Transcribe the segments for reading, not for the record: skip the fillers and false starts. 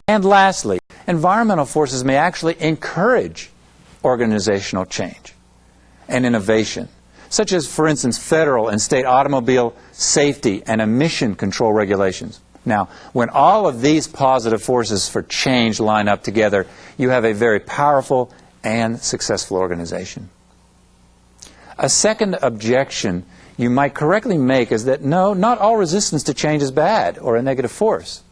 And lastly, environmental forces may actually encourage organizational change and innovation, such as, for instance, federal and state automobile safety and emission control regulations. Now, when all of these positive forces for change line up together, you have a very powerful and successful organization. A second objection you might correctly make is that no, not all resistance to change is bad or a negative force.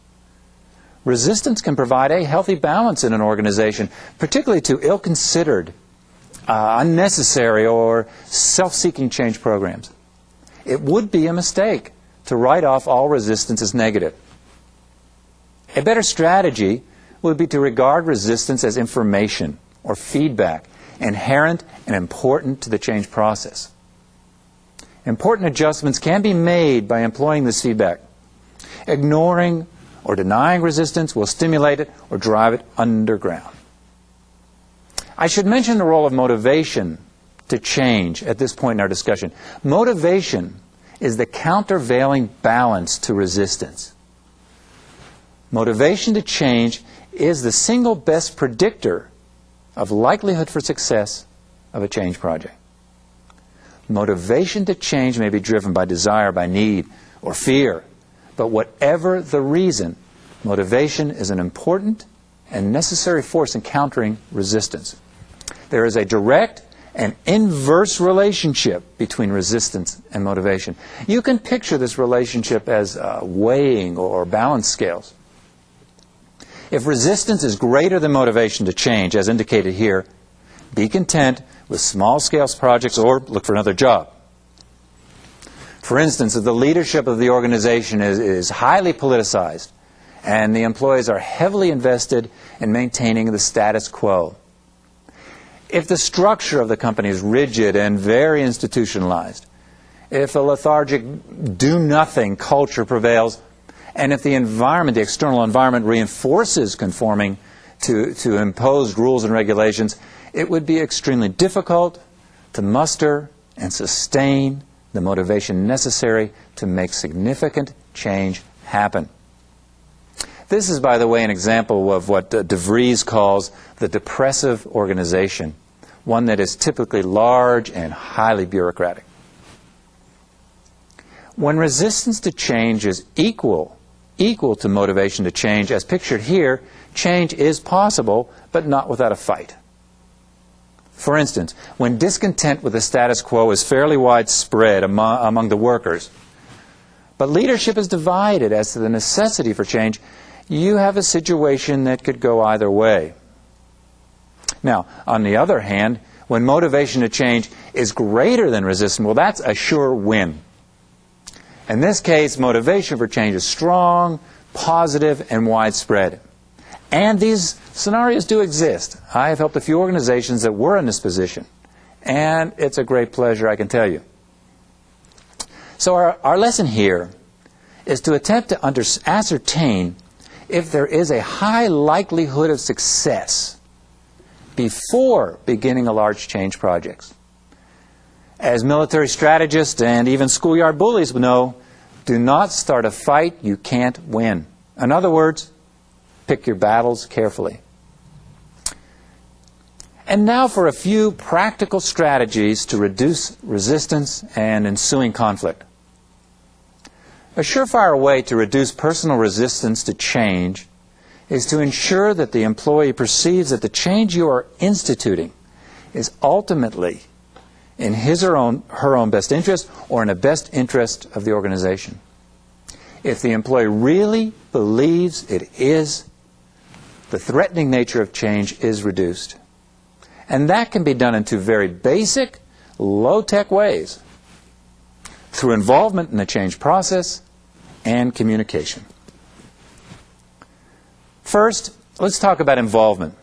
Resistance can provide a healthy balance in an organization, particularly to ill-considered, unnecessary, or self-seeking change programs. It would be a mistake to write off all resistance as negative. A better strategy would be to regard resistance as information or feedback, inherent and important to the change process. Important adjustments can be made by employing this feedback. Ignoring or denying resistance will stimulate it or drive it underground. I should mention the role of motivation to change at this point in our discussion. Motivation is the countervailing balance to resistance. Motivation to change is the single best predictor of likelihood for success of a change project. Motivation to change may be driven by desire, by need, or fear. But whatever the reason, motivation is an important and necessary force in countering resistance. There is a direct and inverse relationship between resistance and motivation. You can picture this relationship as weighing or balance scales. If resistance is greater than motivation to change, as indicated here, be content with small-scale projects or look for another job. For instance, if the leadership of the organization is highly politicized and the employees are heavily invested in maintaining the status quo, if the structure of the company is rigid and very institutionalized, if a lethargic do-nothing culture prevails, and if the environment, the external environment, reinforces conforming to imposed rules and regulations, it would be extremely difficult to muster and sustain the motivation necessary to make significant change happen. This is, by the way, an example of what De Vries calls the depressive organization, one that is typically large and highly bureaucratic. When resistance to change is equal to motivation to change, as pictured here, change is possible, but not without a fight. For instance, when discontent with the status quo is fairly widespread among the workers, but leadership is divided as to the necessity for change, you have a situation that could go either way. Now, on the other hand, when motivation to change is greater than resistance, well, that's a sure win. In this case, motivation for change is strong, positive, and widespread. And these scenarios do exist. I have helped a few organizations that were in this position. And it's a great pleasure, I can tell you. So our lesson here is to attempt to ascertain if there is a high likelihood of success before beginning a large change project. As military strategists and even schoolyard bullies know, do not start a fight you can't win. In other words, pick your battles carefully. And now for a few practical strategies to reduce resistance and ensuing conflict. A surefire way to reduce personal resistance to change is to ensure that the employee perceives that the change you are instituting is ultimately in his or her own best interest or in the best interest of the organization. If the employee really believes it is, the threatening nature of change is reduced. And that can be done in two very basic, low-tech ways: through involvement in the change process and communication. First, let's talk about involvement.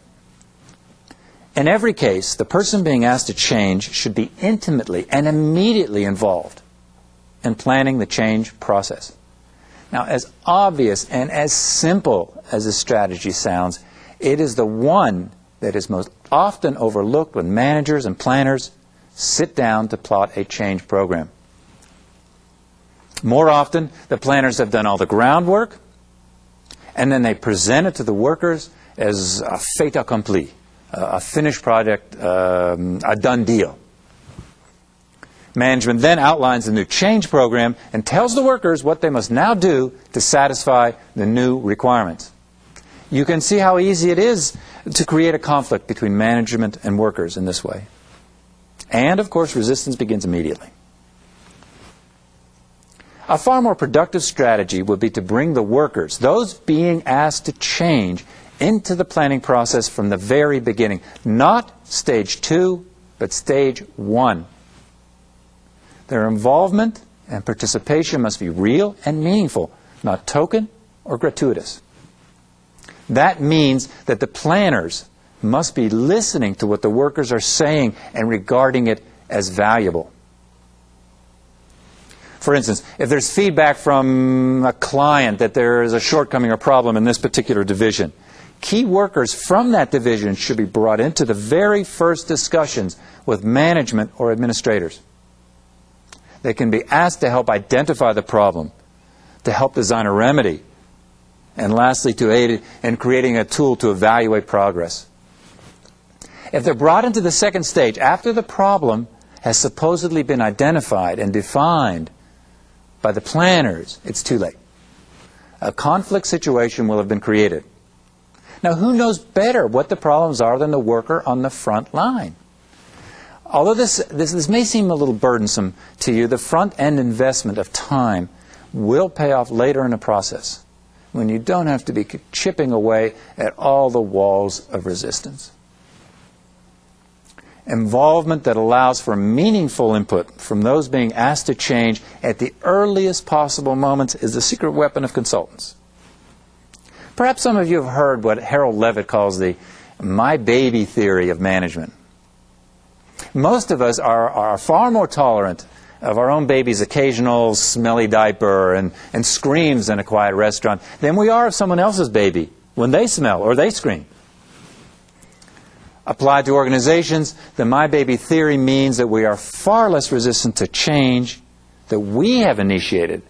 In every case, the person being asked to change should be intimately and immediately involved in planning the change process. Now, as obvious and as simple as this strategy sounds, it is the one that is most often overlooked when managers and planners sit down to plot a change program. More often, the planners have done all the groundwork, And then they present it to the workers as a fait accompli, a finished project, a done deal. Management then outlines the new change program and tells the workers what they must now do to satisfy the new requirements. You can see how easy it is to create a conflict between management and workers in this way. And, of course, resistance begins immediately. A far more productive strategy would be to bring the workers, those being asked to change, into the planning process from the very beginning. Not stage 2, but stage 1. Their involvement and participation must be real and meaningful, not token or gratuitous. That means that the planners must be listening to what the workers are saying and regarding it as valuable. For instance, if there's feedback from a client that there is a shortcoming or problem in this particular division, key workers from that division should be brought into the very first discussions with management or administrators. They can be asked to help identify the problem, to help design a remedy, and lastly, to aid in creating a tool to evaluate progress. If they're brought into the second stage, after the problem has supposedly been identified and defined by the planners, it's too late. A conflict situation will have been created. Now, who knows better what the problems are than the worker on the front line? Although this may seem a little burdensome to you, the front-end investment of time will pay off later in the process when you don't have to be chipping away at all the walls of resistance. Involvement that allows for meaningful input from those being asked to change at the earliest possible moments is the secret weapon of consultants. Perhaps some of you have heard what Harold Levitt calls the "my baby" theory of management. Most of us are far more tolerant of our own baby's occasional smelly diaper and screams in a quiet restaurant than we are of someone else's baby when they smell or they scream. Applied to organizations, the my baby theory means that we are far less resistant to change that we have initiated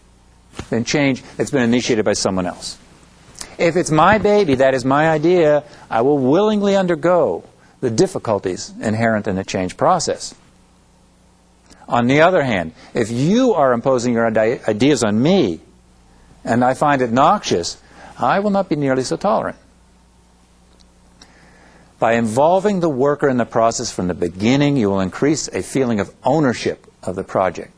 than change that's been initiated by someone else. If it's my baby, that is my idea, I will willingly undergo the difficulties inherent in the change process. On the other hand, if you are imposing your ideas on me and I find it noxious, I will not be nearly so tolerant. By involving the worker in the process from the beginning, you will increase a feeling of ownership of the project.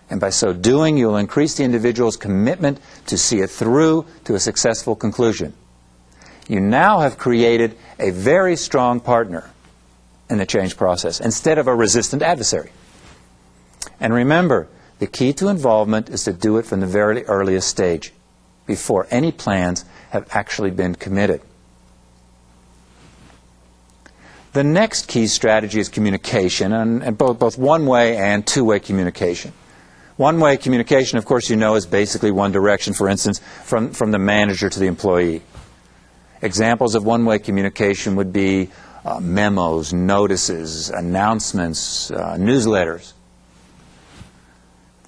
And by so doing, you will increase the individual's commitment to see it through to a successful conclusion. You now have created a very strong partner in the change process instead of a resistant adversary. And remember, the key to involvement is to do it from the very earliest stage, before any plans have actually been committed. The next key strategy is communication, and both one-way and two-way communication. One-way communication, of course, you know, is basically one direction, for instance, from the manager to the employee. Examples of one-way communication would be memos, notices, announcements, newsletters.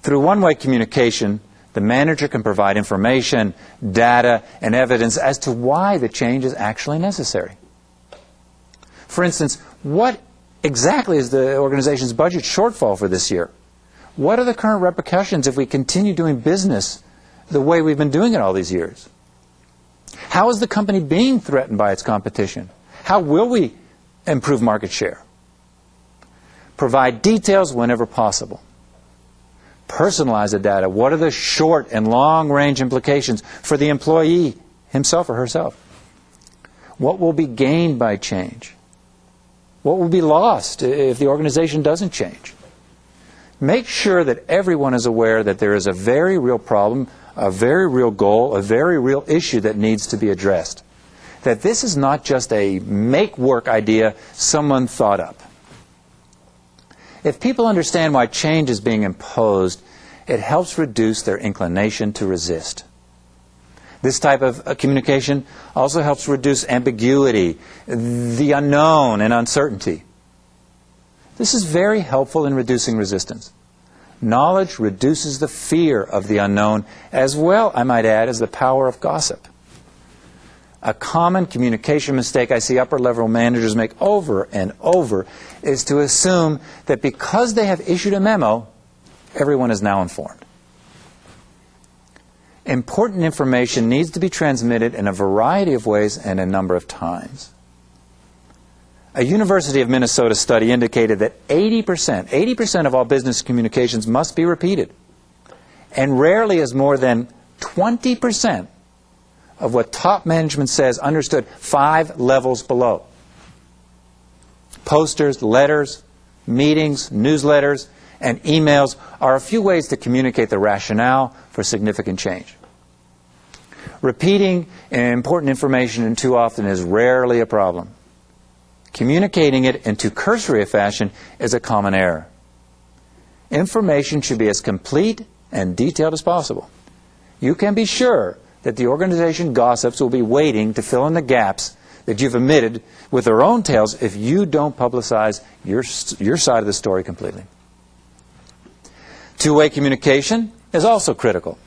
Through one-way communication, the manager can provide information, data, and evidence as to why the change is actually necessary. For instance, what exactly is the organization's budget shortfall for this year? What are the current repercussions if we continue doing business the way we've been doing it all these years? How is the company being threatened by its competition? How will we improve market share? Provide details whenever possible. Personalize the data. What are the short and long-range implications for the employee himself or herself? What will be gained by change? What will be lost if the organization doesn't change? Make sure that everyone is aware that there is a very real problem, a very real goal, a very real issue that needs to be addressed. That this is not just a make-work idea someone thought up. If people understand why change is being imposed, it helps reduce their inclination to resist. This type of communication also helps reduce ambiguity, the unknown, and uncertainty. This is very helpful in reducing resistance. Knowledge reduces the fear of the unknown, as well, I might add, as the power of gossip. A common communication mistake I see upper-level managers make over and over is to assume that because they have issued a memo, everyone is now informed. Important information needs to be transmitted in a variety of ways and a number of times. A University of Minnesota study indicated that 80% of all business communications must be repeated, and rarely is more than 20% of what top management says understood 5 levels below. Posters, letters, meetings, newsletters, and emails are a few ways to communicate the rationale for significant change. Repeating important information too often is rarely a problem. Communicating it in too cursory a fashion is a common error. Information should be as complete and detailed as possible. You can be sure that the organization gossips will be waiting to fill in the gaps that you've omitted with their own tales if you don't publicize your side of the story completely. Two-way communication is also critical.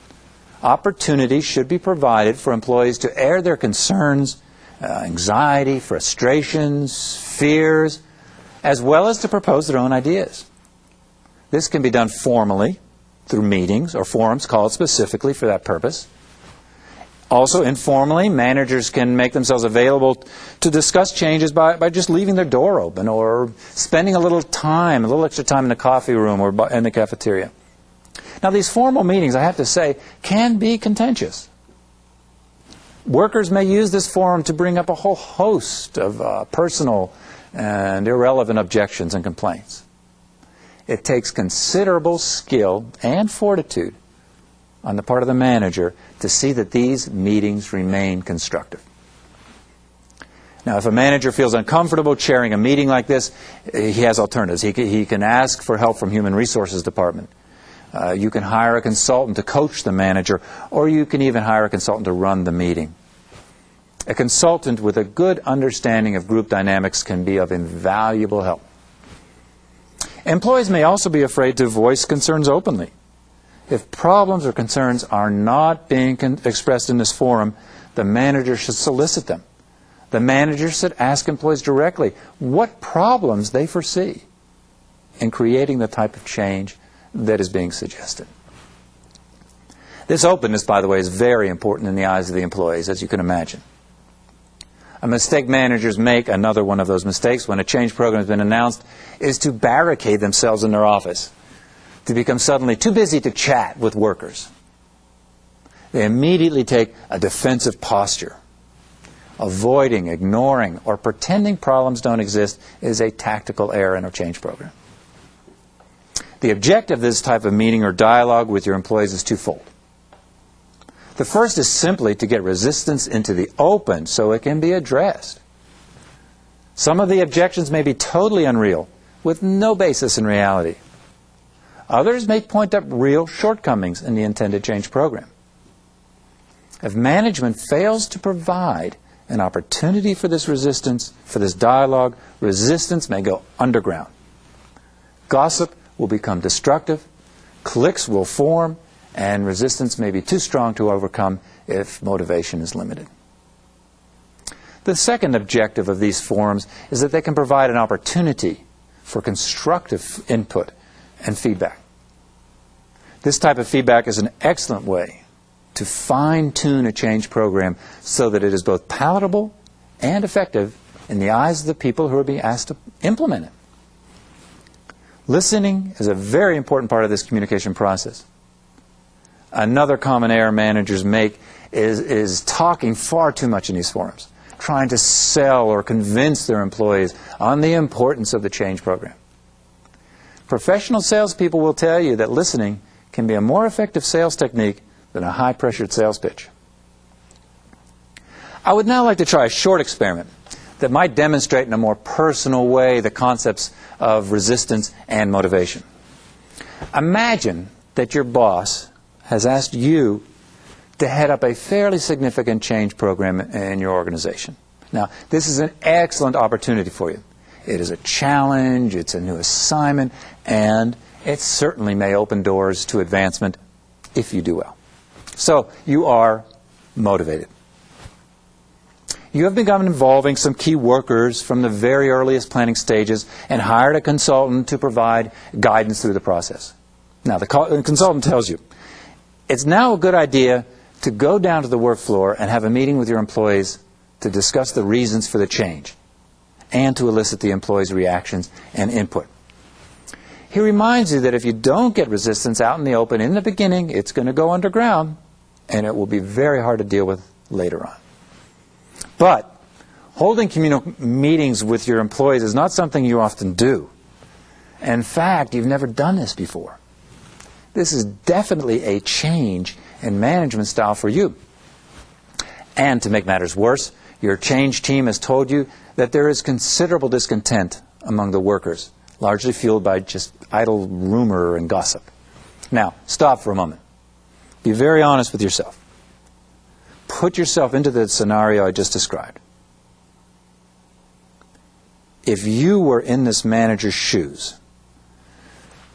Opportunities should be provided for employees to air their concerns, anxiety, frustrations, fears, as well as to propose their own ideas. This can be done formally through meetings or forums called specifically for that purpose. Also, informally, managers can make themselves available to discuss changes by just leaving their door open or spending a little extra time in the coffee room or in the cafeteria. Now, these formal meetings, I have to say, can be contentious. Workers may use this forum to bring up a whole host of personal and irrelevant objections and complaints. It takes considerable skill and fortitude on the part of the manager to see that these meetings remain constructive. Now, if a manager feels uncomfortable chairing a meeting like this, he has alternatives. He can ask for help from Human Resources Department. You can hire a consultant to coach the manager, or you can even hire a consultant to run the meeting. A consultant with a good understanding of group dynamics can be of invaluable help. Employees may also be afraid to voice concerns openly. If problems or concerns are not being expressed in this forum, the manager should solicit them. The manager should ask employees directly what problems they foresee in creating the type of change that is being suggested. This openness, by the way, is very important in the eyes of the employees, as you can imagine. A mistake managers make, another one of those mistakes when a change program has been announced, is to barricade themselves in their office, to become suddenly too busy to chat with workers. They immediately take a defensive posture. Avoiding, ignoring, or pretending problems don't exist is a tactical error in a change program. The objective of this type of meeting or dialogue with your employees is twofold. The first is simply to get resistance into the open so it can be addressed. Some of the objections may be totally unreal, with no basis in reality. Others may point up real shortcomings in the intended change program. If management fails to provide an opportunity for this resistance, for this dialogue, resistance may go underground. Gossip will become destructive, cliques will form, and resistance may be too strong to overcome if motivation is limited. The second objective of these forums is that they can provide an opportunity for constructive input and feedback. This type of feedback is an excellent way to fine-tune a change program so that it is both palatable and effective in the eyes of the people who are being asked to implement it. Listening is a very important part of this communication process. Another common error managers make is talking far too much in these forums, trying to sell or convince their employees on the importance of the change program. Professional salespeople will tell you that listening can be a more effective sales technique than a high-pressured sales pitch. I would now like to try a short experiment that might demonstrate in a more personal way the concepts of resistance and motivation. Imagine that your boss has asked you to head up a fairly significant change program in your organization. Now, this is an excellent opportunity for you. It is a challenge, it's a new assignment, and it certainly may open doors to advancement if you do well. So, you are motivated. You have begun involving some key workers from the very earliest planning stages and hired a consultant to provide guidance through the process. Now, the consultant tells you, it's now a good idea to go down to the work floor and have a meeting with your employees to discuss the reasons for the change and to elicit the employees' reactions and input. He reminds you that if you don't get resistance out in the open in the beginning, it's going to go underground and it will be very hard to deal with later on. But holding communal meetings with your employees is not something you often do. In fact, you've never done this before. This is definitely a change in management style for you. And to make matters worse, your change team has told you that there is considerable discontent among the workers, largely fueled by just idle rumor and gossip. Now, stop for a moment. Be very honest with yourself. Put yourself into the scenario I just described. If you were in this manager's shoes,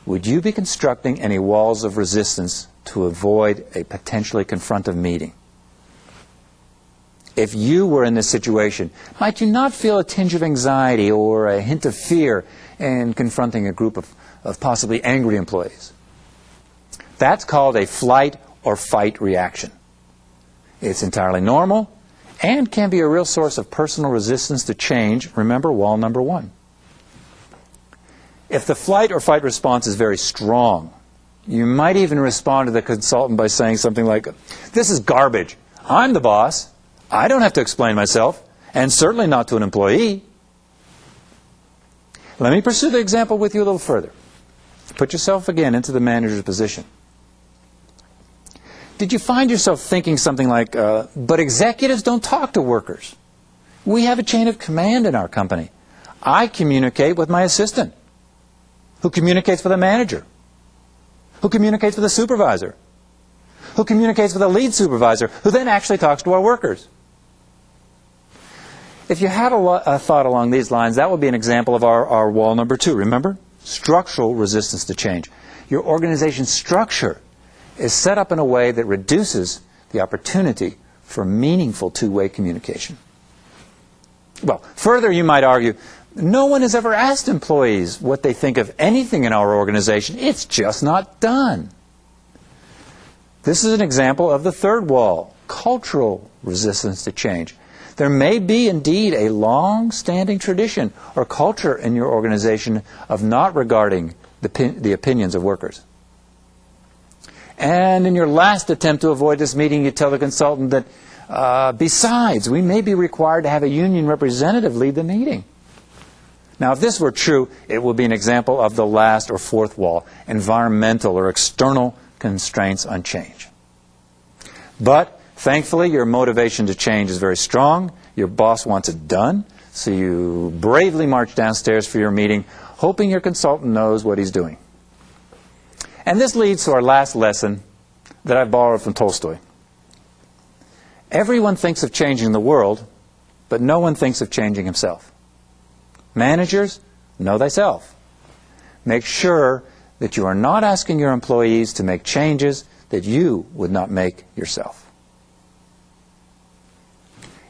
would you be constructing any walls of resistance to avoid a potentially confrontive meeting? If you were in this situation, might you not feel a tinge of anxiety or a hint of fear in confronting a group of possibly angry employees? That's called a flight or fight reaction. It's entirely normal and can be a real source of personal resistance to change. Remember wall number 1. If the flight or fight response is very strong, you might even respond to the consultant by saying something like, "This is garbage. I'm the boss. I don't have to explain myself, and certainly not to an employee." Let me pursue the example with you a little further. Put yourself again into the manager's position. Did you find yourself thinking something like, "But executives don't talk to workers. We have a chain of command in our company. I communicate with my assistant, who communicates with a manager, who communicates with a supervisor, who communicates with a lead supervisor, who then actually talks to our workers." If you had a thought along these lines, that would be an example of our wall number 2. Remember? Structural resistance to change. Your organization's structure is set up in a way that reduces the opportunity for meaningful two-way communication. Well, further, you might argue, no one has ever asked employees what they think of anything in our organization. It's just not done. This is an example of the third wall, cultural resistance to change. There may be indeed a long-standing tradition or culture in your organization of not regarding the opinions of workers. And in your last attempt to avoid this meeting, you tell the consultant that, besides, we may be required to have a union representative lead the meeting. Now, if this were true, it would be an example of the last or fourth wall, environmental or external constraints on change. But thankfully, your motivation to change is very strong. Your boss wants it done, so you bravely march downstairs for your meeting, hoping your consultant knows what he's doing. And this leads to our last lesson that I borrowed from Tolstoy. Everyone thinks of changing the world, but no one thinks of changing himself. Managers, know thyself. Make sure that you are not asking your employees to make changes that you would not make yourself.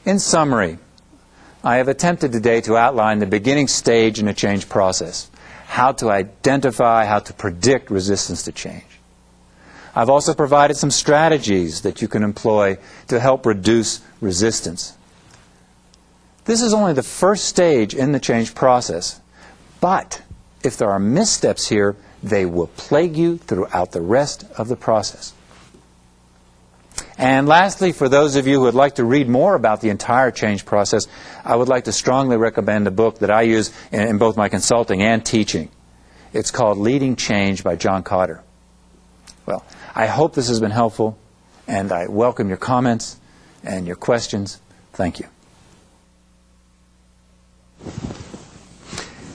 In summary, I have attempted today to outline the beginning stage in a change process, how to identify, how to predict resistance to change. I've also provided some strategies that you can employ to help reduce resistance. This is only the first stage in the change process, but if there are missteps here, they will plague you throughout the rest of the process. And lastly, for those of you who would like to read more about the entire change process, I would like to strongly recommend a book that I use in both my consulting and teaching. It's called Leading Change by John Cotter. Well, I hope this has been helpful, and I welcome your comments and your questions. Thank you.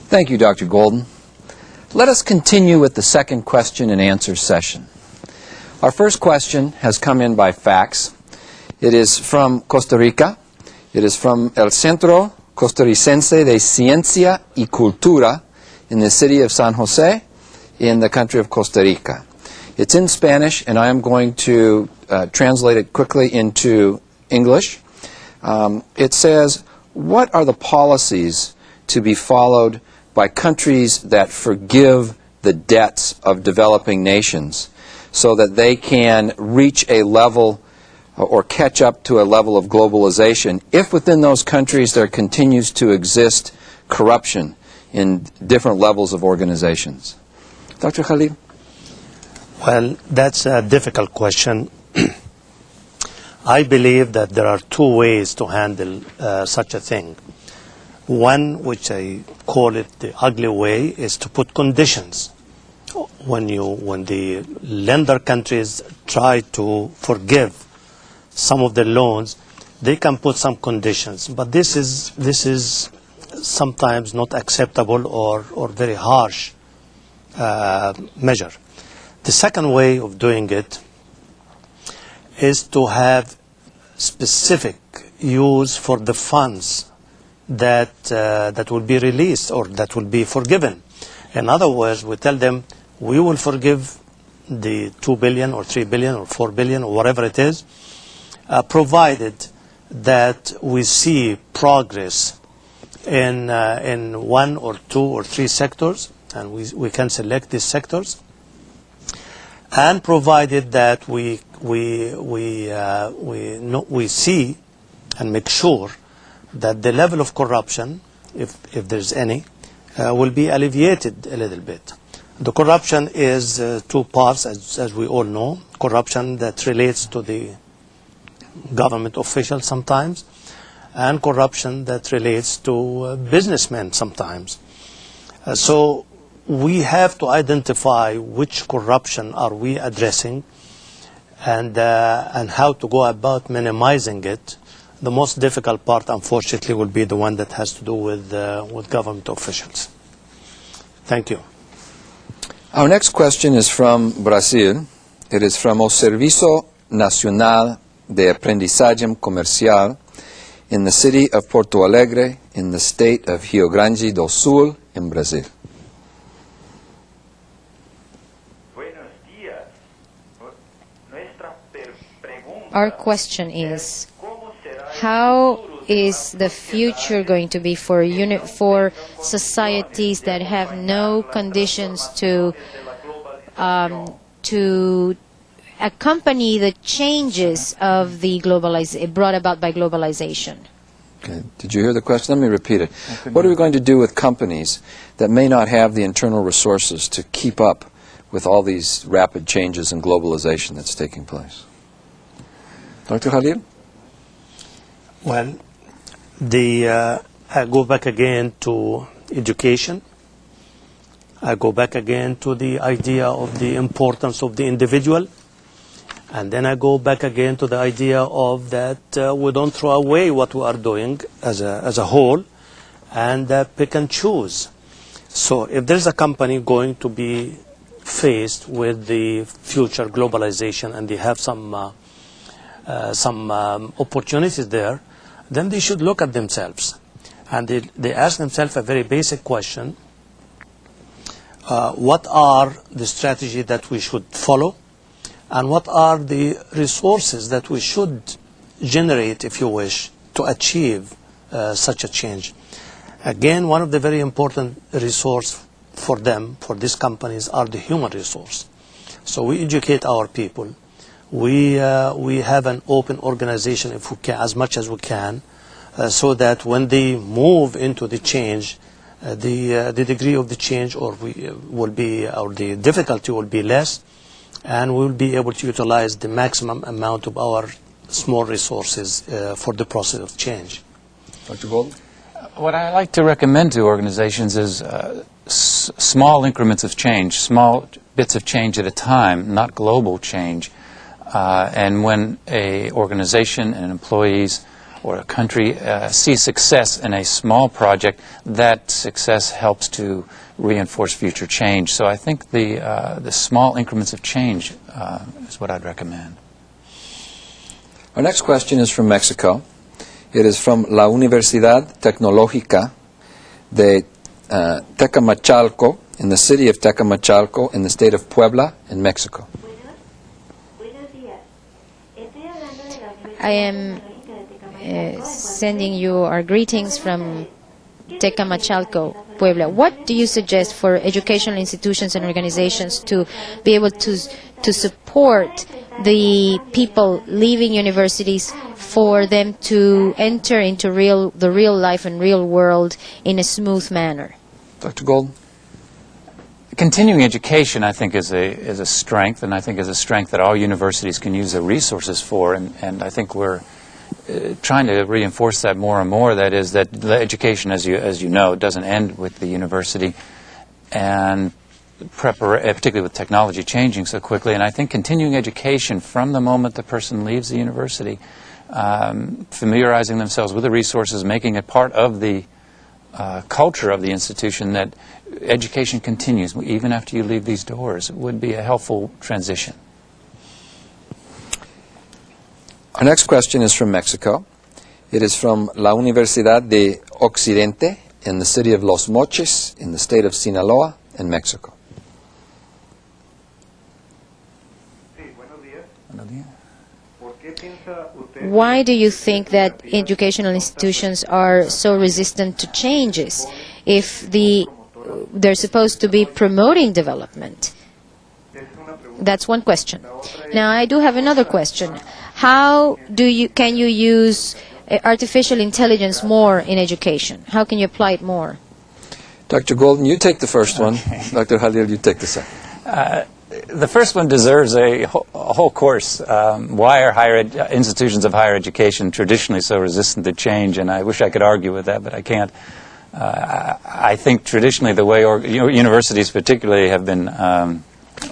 Thank you, Dr. Golden. Let us continue with the second question and answer session. Our first question has come in by fax. It is from Costa Rica. It is from El Centro Costarricense de Ciencia y Cultura in the city of San Jose in the country of Costa Rica. It's in Spanish, and I am going to translate it quickly into English. It says, what are the policies to be followed by countries that forgive the debts of developing nations so that they can reach a level or catch up to a level of globalization if within those countries there continues to exist corruption in different levels of organizations? Dr. Khalil? Well, that's a difficult question. I believe that there are two ways to handle such a thing. One, which I call it the ugly way, is to put conditions. When the lender countries try to forgive some of the loans, they can put some conditions. But this is sometimes not acceptable or very harsh measure. The second way of doing it is to have specific use for the funds that will be released or that will be forgiven. In other words, we tell them, we will forgive the 2 billion or 3 billion or 4 billion or whatever it is, provided that we see progress in one or two or three sectors, and we can select these sectors, and provided that we see and make sure that the level of corruption, if there's any, will be alleviated a little bit. The corruption is two parts, as we all know. Corruption that relates to the government officials sometimes, and corruption that relates to businessmen sometimes. So we have to identify which corruption are we addressing and how to go about minimizing it. The most difficult part, unfortunately, will be the one that has to do with government officials. Thank you. Our next question is from Brazil. It is from O Serviço Nacional de Aprendizagem Comercial in the city of Porto Alegre in the state of Rio Grande do Sul in Brazil. Our question is, how is the future going to be for societies that have no conditions to accompany the changes of the brought about by globalization? Okay. Did you hear the question? Let me repeat it. What are we going to do with companies that may not have the internal resources to keep up with all these rapid changes in globalization that's taking place? Dr. Khalil? Well, I go back again to education. I go back again to the idea of the importance of the individual. And then I go back again to the idea of that we don't throw away what we are doing as a whole and pick and choose. So if there's a company going to be faced with the future globalization and they have some opportunities there, then they should look at themselves. And they ask themselves a very basic question. What are the strategies that we should follow? And what are the resources that we should generate, if you wish, to achieve such a change? Again, one of the very important resources for them, for these companies, are the human resource. So we educate our people. We have an open organization, if we can, as much as we can, so that when they move into the change, the degree of the change or the difficulty will be less, and we will be able to utilize the maximum amount of our small resources for the process of change. Dr. Golden? What I like to recommend to organizations is small increments of change, small bits of change at a time, not global change. And when an organization and employees or a country see success in a small project, that success helps to reinforce future change. So I think the small increments of change is what I'd recommend. Our next question is from Mexico. It is from La Universidad Tecnológica de Tecamachalco, in the city of Tecamachalco, in the state of Puebla, in sending you our greetings from Tecamachalco, Puebla. What do you suggest for educational institutions and organizations to be able to support the people leaving universities for them to enter into the real life and real world in a smooth manner? Dr. Golden? Continuing education, I think, is a strength, and I think is a strength that all universities can use their resources for, and I think we're trying to reinforce that more and more. That is, that the education, as you know, doesn't end with the university, and particularly with technology changing so quickly. And I think continuing education from the moment the person leaves the university, familiarizing themselves with the resources, making it part of the culture of the institution, that education continues even after you leave these doors, would be a helpful transition. Our next question is from Mexico. It is from La Universidad de Occidente in the city of Los Mochis in the state of Sinaloa in Mexico. Why do you think that educational institutions are so resistant to changes if they're supposed to be promoting development? That's one question. Now, I do have another question. How can you use artificial intelligence more in education? How can you apply it more? Dr. Golden, you take the first one. Dr. Khalil, you take the second. The first one deserves a whole course. Why are institutions of higher education traditionally so resistant to change? And I wish I could argue with that, but I can't. I think traditionally the way universities particularly have been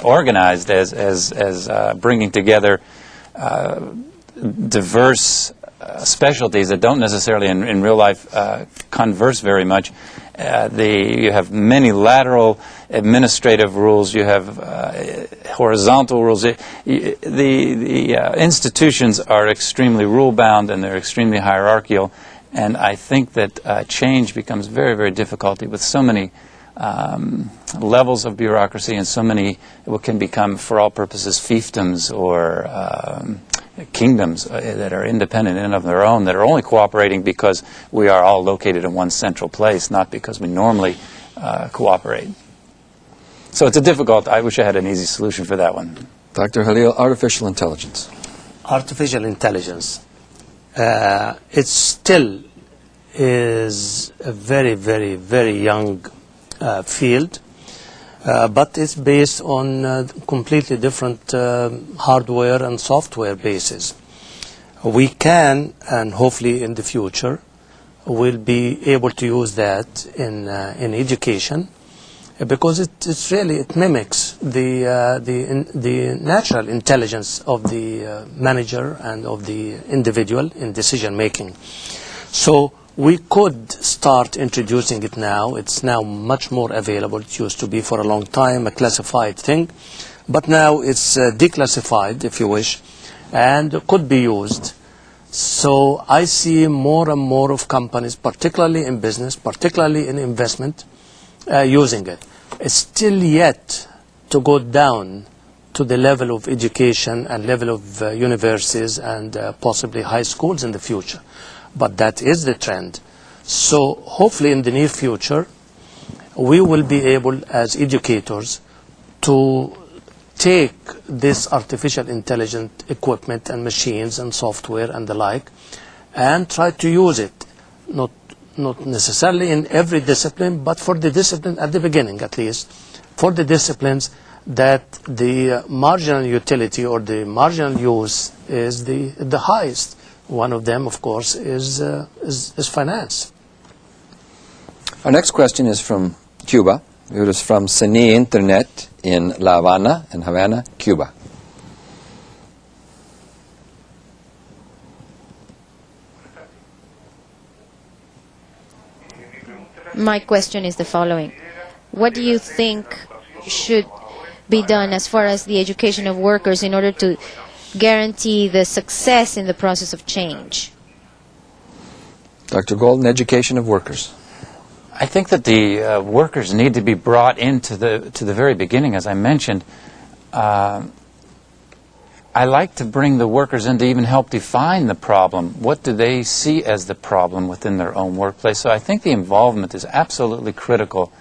organized as bringing together diverse specialties that don't necessarily in real life converse very much. You have many lateral administrative rules. You have horizontal rules. The institutions are extremely rule-bound, and they're extremely hierarchical. And I think that change becomes very, very difficult with so many levels of bureaucracy and so many what can become, for all purposes, fiefdoms or kingdoms that are independent in and of their own, that are only cooperating because we are all located in one central place, not because we normally cooperate. So it's I wish I had an easy solution for that one. Dr. Khalil, artificial intelligence. Artificial intelligence. It still is a very, very, very young field, but it's based on completely different hardware and software bases. We can, and hopefully in the future, will be able to use that in education, because it mimics the natural intelligence of the manager and of the individual in decision making. So we could start introducing it now. It's now much more available. It used to be for a long time a classified thing, but now it's declassified, if you wish, and could be used. So I see more and more of companies, particularly in business, particularly in investment, using it. It's still yet to go down to the level of education and level of universities and possibly high schools in the future. But that is the trend. So hopefully in the near future, we will be able as educators to take this artificial intelligent equipment and machines and software and the like and try to use it, not necessarily in every discipline, but for the discipline at the beginning at least, for the disciplines that the marginal utility or the marginal use is the highest. One of them, of course, is finance. Our next question is from Cuba. It is from Cine Internet in La Habana, Cuba. My question is the following. What do you think should be done as far as the education of workers in order to guarantee the success in the process of change? Dr. Golden, education of workers. I think that the workers need to be brought into the very beginning, as I mentioned. I like to bring the workers in to even help define the problem. What do they see as the problem within their own workplace? So I think the involvement is absolutely critical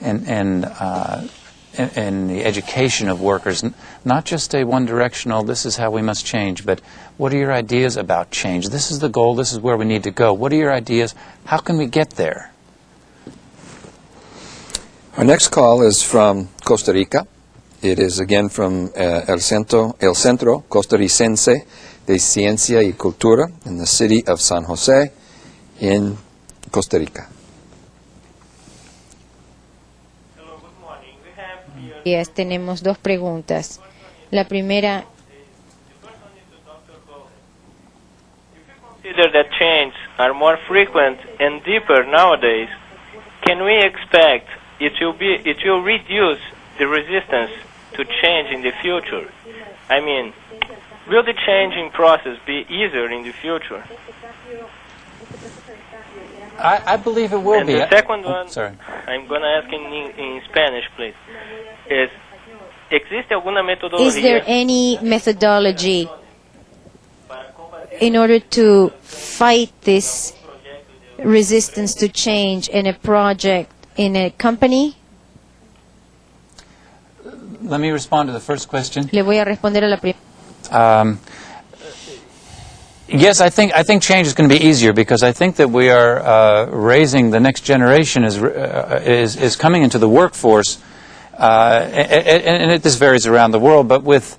in the education of workers. Not just a one-directional, this is how we must change, but what are your ideas about change? This is the goal, this is where we need to go. What are your ideas? How can we get there? Our next call is from Costa Rica. It is again from El Centro Costarricense de Ciencia y Cultura in the city of San Jose in Costa Rica. Tenemos dos preguntas. La primera, consider that change are more frequent and deeper nowadays, can we expect it will reduce the resistance to change in the future? I mean, will the changing process be easier in the future? I believe it will and be. The second one, sorry. I'm going to ask in Spanish, please. ¿Existe alguna metodología? is there any methodology in order to fight this resistance to change in a project, in a company? Let me respond to the first question. Le voy a responder a la primera. Yes, I think change is going to be easier because I think that we are raising the next generation is coming into the workforce, and this varies around the world, but with